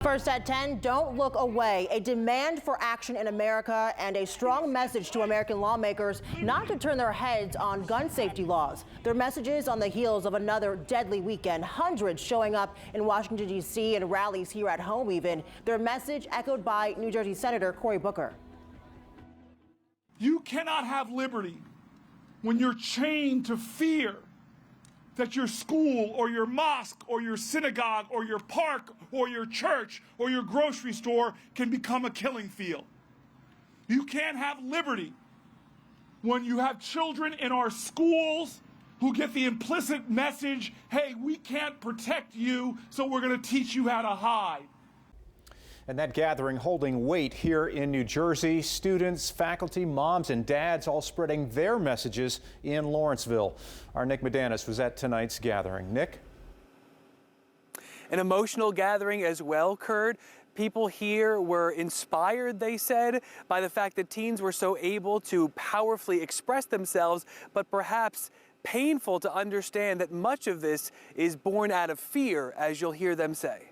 First at 10, don't look away. A demand for action in America and a strong message to American lawmakers not to turn their heads on gun safety laws. Their messages on the heels of another deadly weekend. Hundreds showing up in Washington, D.C. and rallies here at home even. Their message echoed by New Jersey Senator Cory Booker. You cannot have liberty when you're chained to fear that your school or your mosque or your synagogue or your park or your church or your grocery store can become a killing field. You can't have liberty when you have children in our schools who get the implicit message, hey, we can't protect you, so we're going to teach you how to hide. And that gathering holding weight here in New Jersey. Students, faculty, moms and dads all spreading their messages in Lawrenceville. Our Nick Medanis was at tonight's gathering. Nick? An emotional gathering as well, Kurt. People here were inspired, they said, by the fact that teens were so able to powerfully express themselves, but perhaps painful to understand that much of this is born out of fear, as you'll hear them say.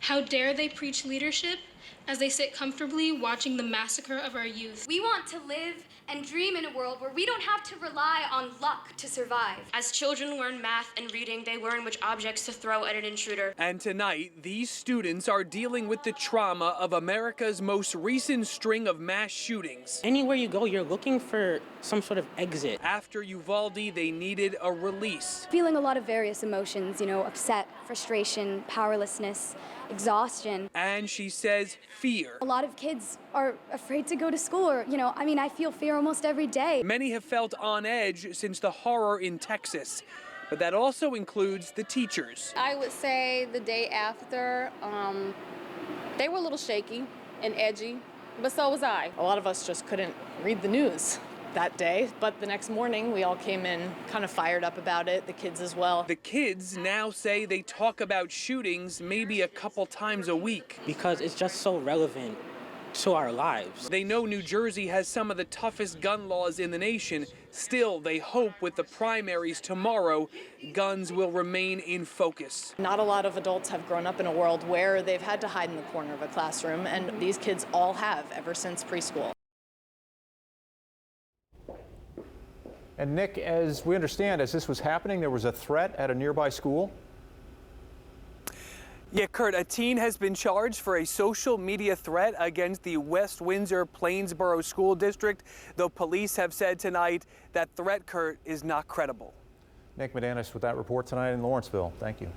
How dare they preach leadership as they sit comfortably watching the massacre of our youth? We want to live and dream in a world where we don't have to rely on luck to survive. As children learn math and reading, they learn which objects to throw at an intruder. And tonight, these students are dealing with the trauma of America's most recent string of mass shootings. Anywhere you go, you're looking for some sort of exit. After Uvalde, they needed a release. Feeling a lot of various emotions, upset, frustration, powerlessness, exhaustion. And she says fear. A lot of kids are afraid to go to school, or, I feel fear almost every day. Many have felt on edge since the horror in Texas, but that also includes the teachers. I would say the day after, they were a little shaky and edgy, but so was I. A lot of us just couldn't read the news that day, but the next morning we all came in kind of fired up about it, the kids as well. The kids now say they talk about shootings maybe a couple times a week. Because it's just so relevant to our lives. They know New Jersey has some of the toughest gun laws in the nation. Still, they hope with the primaries tomorrow, guns will remain in focus. Not a lot of adults have grown up in a world where they've had to hide in the corner of a classroom, and these kids all have ever since preschool. And Nick, as we understand, as this was happening, there was a threat at a nearby school? Yeah, Kurt, a teen has been charged for a social media threat against the West Windsor-Plainsboro School District, though police have said tonight that threat, Kurt, is not credible. Nick Medanis with that report tonight in Lawrenceville. Thank you.